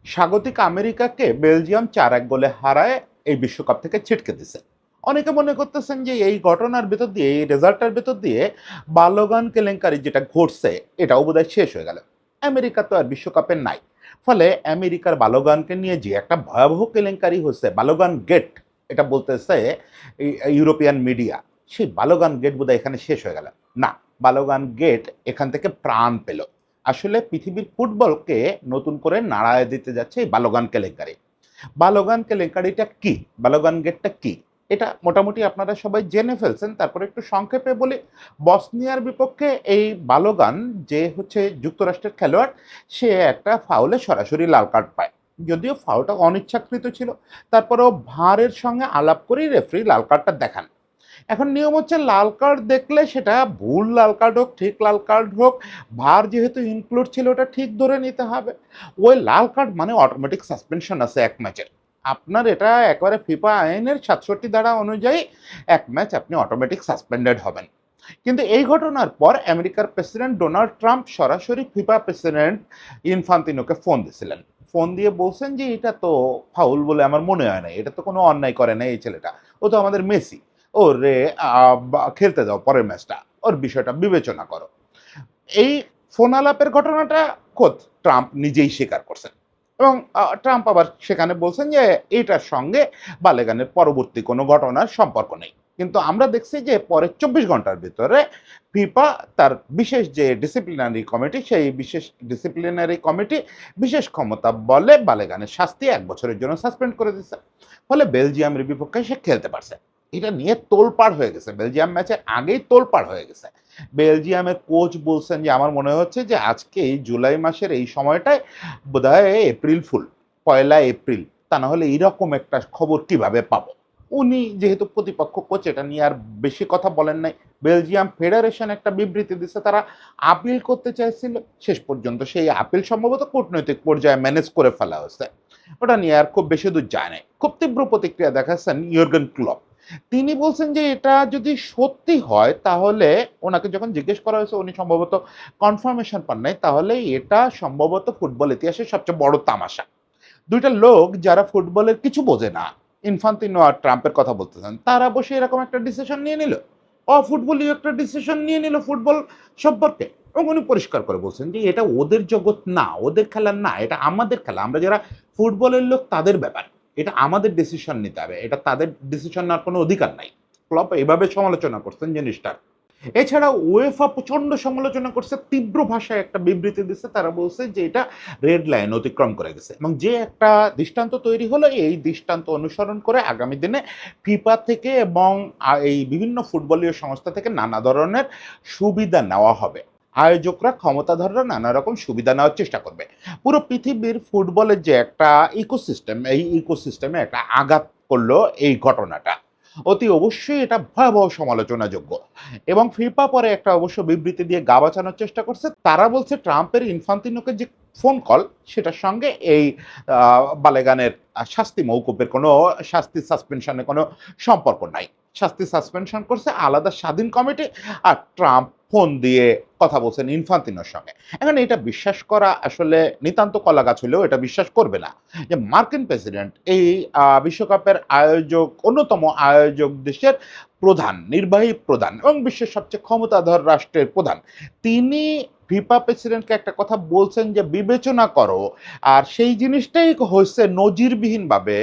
স্বাগতিক আমেরিকাকে বেলজিয়াম ৪-১ গোলে হারায় এই বিশ্বকাপ থেকে ছিটকে দিছে। অনেকে মনে করতেছেন যে এই ঘটনার ভেতর দিয়ে, এই রেজাল্টের ভেতর দিয়ে বালোগান কেলেঙ্কারি যেটা ঘটছে এটাও বোধহয় শেষ হয়ে গেল। আমেরিকা তো আর বিশ্বকাপে নাই। ফলে আমেরিকার বালোগানকে নিয়ে যে একটা ভয়াবহ কেলেঙ্কারি হচ্ছে, বালোগান গেট এটা বলতেছে ইউরোপিয়ান মিডিয়া, সেই বালোগান গেট বোধহয় এখানে শেষ হয়ে গেল। না, বালোগান গেট এখান থেকে প্রাণ পেল। আসলে পৃথিবীর ফুটবলকে নতুন করে নাড়ায় দিতে যাচ্ছে এই বালোগান কেলেঙ্কারি। বালোগান কেলেঙ্কারিটা কি, বালোগান গেটটা কি, এটা মোটামুটি আপনারা সবাই জেনে ফেলছেন। তারপরে একটু সংক্ষেপে বলি। বসনিয়ার বিপক্ষে এই বালোগান, যে হচ্ছে যুক্তরাষ্ট্রের খেলোয়াড়, সে একটা ফাউলে সরাসরি লাল কার্ড পায়। যদিও ফাউলটা অনিচ্ছাকৃত ছিল, তারপরেও ভাঁড়ের সঙ্গে আলাপ করেই রেফারি লাল কার্ডটা দেখান। এখন নিয়ম হচ্ছে লাল কার্ড দেখলে সেটা ভুল লাল কার্ড হোক, ঠিক লাল কার্ড হোক, ভার যেহেতু ইনক্লুড ছিল ওটা ঠিক ধরে নিতে হবে। ওই লাল কার্ড মানে অটোমেটিক সাসপেনশন আছে এক ম্যাচের। আপনার এটা একেবারে ফিফা আইনের ৬৭ ধারা অনুযায়ী এক ম্যাচ আপনি অটোমেটিক সাসপেন্ডেড হবেন। কিন্তু এই ঘটনার পর আমেরিকার প্রেসিডেন্ট ডোনাল্ড ট্রাম্প সরাসরি ফিফা প্রেসিডেন্ট ইনফান্তিনোকে ফোন দিয়েছিলেন। ফোন দিয়ে বলছেন যে এটা তো ফাউল বলে আমার মনে হয় না, এটা তো কোনো অন্যায় করে না এই ছেলেটা, ও তো আমাদের মেসি, ওরে খেলতে দাও পরের ম্যাচটা, ওর বিষয়টা বিবেচনা করো। এই ফোন আলাপের ঘটনাটা খোদ ট্রাম্প নিজেই স্বীকার করছেন। এবং ট্রাম্প আবার সেখানে বলছেন যে এটার সঙ্গে বালেগানের পরবর্তী কোনো ঘটনার সম্পর্ক নেই। কিন্তু আমরা দেখছি যে পরের ২৪ ঘন্টার ভিতরে ফিফা তার বিশেষ যে ডিসিপ্লিনারি কমিটি, সেই বিশেষ ডিসিপ্লিনারি কমিটি বিশেষ ক্ষমতা বলে বালেগানের শাস্তি ১ বছরের জন্য সাসপেন্ড করে দিচ্ছে। ফলে বেলজিয়ামের বিপক্ষে সে খেলতে পারছে। এটা নিয়ে তোলপাড় হয়ে গেছে, বেলজিয়াম ম্যাচের আগেই তোলপাড় হয়ে গেছে। বেলজিয়ামের কোচ বলছেন যে আমার মনে হচ্ছে যে আজকে এই জুলাই মাসের এই সময়টায় বোধহয় এপ্রিল ফুল, ১লা এপ্রিল, তা না হলে এরকম একটা খবর কিভাবে পাবো। উনি যেহেতু প্রতিপক্ষ কোচ, এটা নিয়ে আর বেশি কথা বলেন নাই। বেলজিয়াম ফেডারেশন একটা বিবৃতি দিচ্ছে, তারা আপিল করতে চাইছিল, শেষ পর্যন্ত সেই আপিল সম্ভবত কূটনৈতিক পর্যায়ে ম্যানেজ করে ফেলা হয়েছে। ওটা নিয়ে আর খুব বেশি দূর যায় নাই। খুব তীব্র প্রতিক্রিয়া দেখাচ্ছেন ইয়র্গেন ক্লপ। তিনি বলছেন যে এটা যদি সত্যি হয় তাহলে, ওনাকে যখন জিজ্ঞেস করা হয়েছে উনি সম্ভবত কনফার্মেশন পান নাই, তাহলে এটা সম্ভবত ফুটবল ইতিহাসের সবচেয়ে বড় তামাশা। দুইটা লোক যারা ফুটবলের কিছু বোঝে না, ইনফান্তিনো আর ট্রাম্পের কথা বলতেছেন, তারা বসে এরকম একটা ডিসিশন নিয়ে নিল, অফুটবলীয় একটা ডিসিশন নিয়ে নিল ফুটবল সম্পর্কে। এবং উনি পরিষ্কার করে বলছেন যে এটা ওদের জগৎ না, ওদের খেলা না, এটা আমাদের খেলা, আমরা যারা ফুটবলের লোক তাদের ব্যাপার, এটা আমাদের ডিসিশন নিতে হবে, এটা তাদের ডিসিশন নেওয়ার কোনো অধিকার নাই। ক্লপ এভাবে সমালোচনা করছেন জিনিসটার। এছাড়া উয়েফা প্রচণ্ড সমালোচনা করছে, তীব্র ভাষায় একটা বিবৃতি দিচ্ছে। তারা বলছে যে এটা রেড লাইন অতিক্রম করে গেছে, এবং যে একটা দৃষ্টান্ত তৈরি হলো, এই দৃষ্টান্ত অনুসরণ করে আগামী দিনে ফিফা থেকে এবং এই বিভিন্ন ফুটবলীয় সংস্থা থেকে নানা ধরনের সুবিধা নেওয়া হবে। আয়োজকরা, ক্ষমতাধররা নানা রকম সুবিধা নেওয়ার চেষ্টা করবে। পুরো পৃথিবীর ফুটবলের যে একটা ইকোসিস্টেম, এই ইকোসিস্টেমে একটা আঘাত করলো এই ঘটনাটা। অতি অবশ্যই এটা ভয়াবহ সমালোচনাযোগ্য। এবং ফিফা পরে একটা অবশ্য বিবৃতি দিয়ে গা বাঁচানোর চেষ্টা করছে। তারা বলছে ট্রাম্পের ইনফান্তিনোকে যে ফোন কল, সেটার সঙ্গে এই বালেগানের শাস্তি মওকুফের কোনো, শাস্তি সাসপেনশনের কোনো সম্পর্ক নাই। শাস্তি সাসপেনশন করছে আলাদা স্বাধীন কমিটি, আর ট্রাম্প ফোন দিয়ে কথা বলছেন ইনফান্তিনোর সঙ্গে। এখন এটা বিশ্বাস করা আসলে নিতান্ত কলাগাছ হলেও এটা বিশ্বাস করবে না যে মার্কিন প্রেসিডেন্ট, এই বিশ্বকাপের আয়োজক, অন্যতম আয়োজক দেশের প্রধান, নির্বাহী প্রধান এবং বিশ্বের সবচেয়ে ক্ষমতাধর রাষ্ট্রের প্রধান, তিনি ফিফা প্রেসিডেন্টকে একটা কথা বলছেন যে বিবেচনা করো, আর সেই জিনিসটাই হয়েছে নজিরবিহীনভাবে।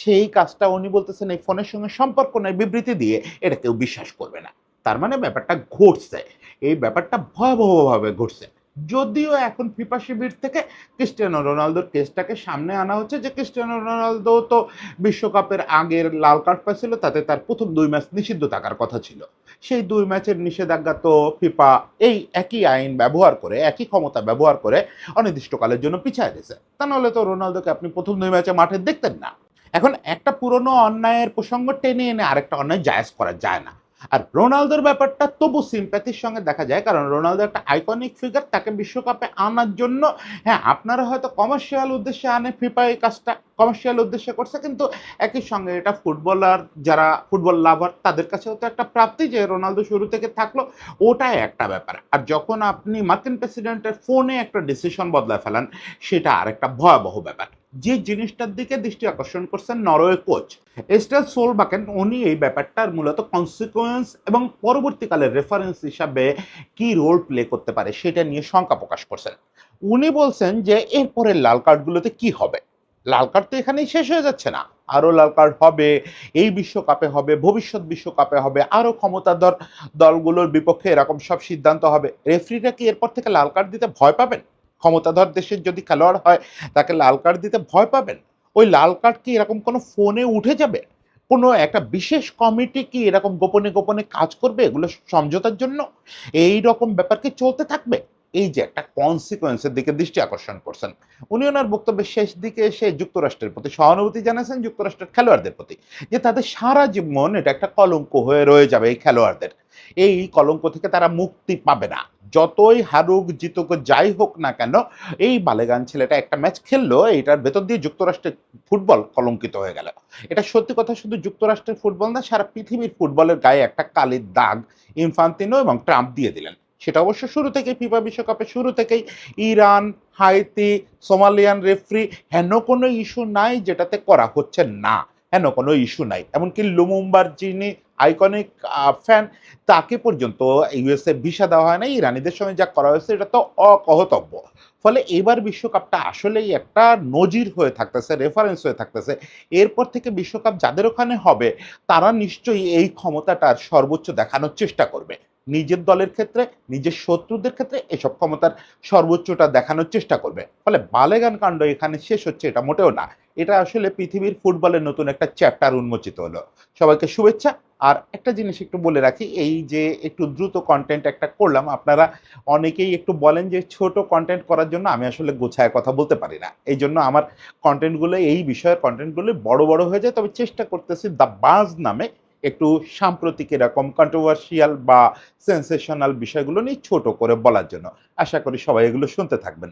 সেই কাজটা উনি বলতেছেন এই ফোনের সঙ্গে সম্পর্ক নেই বিবৃতি দিয়ে, এটা কেউ বিশ্বাস করবে না। তার মানে ব্যাপারটা ঘটছে, এই ব্যাপারটা ভয়াবহভাবে ঘটছে। যদিও এখন ফিফা শিবির থেকে ক্রিস্টিয়ানো রোনালদোর কেসটাকে সামনে আনা হচ্ছে, যে ক্রিস্টিয়ানো রোনালদো তো বিশ্বকাপের আগের লাল কার্ড পাইছিল, তাতে তার প্রথম ২ ম্যাচ নিষিদ্ধ থাকার কথা ছিল। সেই ২ ম্যাচের নিষেধাজ্ঞা তো ফিফা এই একই আইন ব্যবহার করে, একই ক্ষমতা ব্যবহার করে অনির্দিষ্টকালের জন্য পিছায় দিয়েছে। তা নাহলে তো রোনালদোকে আপনি প্রথম ২ ম্যাচে মাঠে দেখতেন না। এখন একটা পুরনো অন্যায়ের প্রসঙ্গ টেনে এনে আরেকটা অন্যায় জায়েজ করা যায় না। আর রোনালদোর ব্যাপারটা তবু সিম্প্যাথির সঙ্গে দেখা যায়, কারণ রোনালদো একটা আইকনিক ফিগার, তাকে বিশ্বকাপে আনার জন্য, হ্যাঁ আপনারা হয়তো কমার্শিয়াল উদ্দেশ্যে আনে, ফিফা এই কাজটা কমার্শিয়াল উদ্দেশ্যে করছে, কিন্তু একই সঙ্গে এটা ফুটবলার, যারা ফুটবল লাভার, তাদের কাছেও তো একটা প্রাপ্তি যে রোনালদো শুরু থেকে থাকলো, ওটাই একটা ব্যাপার। আর যখন আপনি মার্কিন প্রেসিডেন্টের ফোনে একটা ডিসিশন বদলায় ফেলান, সেটা আর একটা ভয়াবহ ব্যাপার। যে জিনিসটার দিকে দৃষ্টি আকর্ষণ করছেন নরওয়ে কোচ এস্টার সোলবাকেন, উনি এই ব্যাপারটার মূলত কনসিকুয়েন্স এবং পরবর্তীকালের রেফারেন্স হিসাবে কি রোল প্লে করতে পারে সেটা নিয়ে শঙ্কা প্রকাশ করছেন। উনি বলছেন যে এরপরে লাল কার্ডগুলোতে কি হবে। লাল কার্ড তো এখানেই শেষ হয়ে যাচ্ছে না, আরও লাল কার্ড হবে, এই বিশ্বকাপে হবে, ভবিষ্যৎ বিশ্বকাপে হবে, আরও ক্ষমতাধর দলগুলোর বিপক্ষে এরকম সব সিদ্ধান্ত হবে। রেফারিরা কি এরপর থেকে লাল কার্ড দিতে ভয় পাবেন? ক্ষমতাধর দেশের যদি খেলোয়াড় হয় তাকে লাল কার্ড দিতে ভয় পাবেন? ওই লাল কার্ড কি এরকম কোনো ফোনে উঠে যাবে? কোনো একটা বিশেষ কমিটি কি এরকম গোপনে গোপনে কাজ করবে এগুলো সমঝোতার জন্য? এই রকম ব্যাপার কি চলতে থাকবে? এই যে একটা কনসিকোয়েন্সের দিকে দৃষ্টি আকর্ষণ করছেন। উনি ওনার বক্তব্যের শেষ দিকে এসে যুক্তরাষ্ট্রের প্রতি সহানুভূতি জানাচ্ছেন, যুক্তরাষ্ট্রের খেলোয়াড়দের প্রতি, যে তাদের সারা জীবন এটা একটা কলঙ্ক হয়ে রয়ে যাবে এই খেলোয়াড়দের। এই কলঙ্ক থেকে তারা মুক্তি পাবে না। যতই হারুক জিতুক যাই হোক না কেন, এই বালেগান ছেলেটা একটা ম্যাচ খেললো, এইটার ভেতর দিয়ে যুক্তরাষ্ট্রের ফুটবল কলঙ্কিত হয়ে গেল। এটা সত্যি কথা, শুধু যুক্তরাষ্ট্রের ফুটবল না, সারা পৃথিবীর ফুটবলের গায়ে একটা কালির দাগ ইনফান্তিনো এবং ট্রাম্প দিয়ে দিলেন। সেটা অবশ্য শুরু থেকেই, ফিফা বিশ্বকাপের শুরু থেকেই ইরান, হাইতি, সোমালিয়ান রেফরি, হেন কোনো ইস্যু নাই যেটাতে করা হচ্ছে না। হেন কোনো ইস্যু নাই। এমনকি লুমুম্বার যিনি আইকনিক ফ্যান, তাকে পর্যন্ত ইউএসএ ভিসা দেওয়া হয় না। ইরানিদের সঙ্গে যা করা হয়েছে এটা তো অকহতব্য। ফলে এবার বিশ্বকাপটা আসলেই একটা নজির হয়ে থাকতেছে, রেফারেন্স হয়ে থাকতেছে। এরপর থেকে বিশ্বকাপ যাদের ওখানে হবে তারা নিশ্চয়ই এই ক্ষমতাটার সর্বোচ্চ দেখানোর চেষ্টা করবে। নিজের দলের ক্ষেত্রে, নিজের শত্রুদের ক্ষেত্রে এসব ক্ষমতার সর্বোচ্চটা দেখানোর চেষ্টা করবে। ফলে বালেগান কাণ্ড এখানে শেষ হচ্ছে এটা মোটেও না। এটা আসলে পৃথিবীর ফুটবলের নতুন একটা চ্যাপ্টার উন্মোচিত হলো। সবাইকে শুভেচ্ছা। আর একটা জিনিস একটু বলে রাখি, এই যে একটু দ্রুত কনটেন্ট একটা করলাম, আপনারা অনেকেই একটু বলেন যে ছোট কনটেন্ট করার জন্য আমি আসলে গোছায় কথা বলতে পারি না। এই জন্য আমার কনটেন্টগুলো, এই বিষয়ের কনটেন্টগুলো বড় বড় হয়ে যায়। তবে চেষ্টা করতেছি দ্য বাজ নামে একটু সাম্প্রতিক এরকম কন্ট্রোভার্সিয়াল বা সেন্সেশনাল বিষয়গুলো নিয়ে ছোট করে বলার জন্য। আশা করি সবাই এগুলো শুনতে থাকবেন।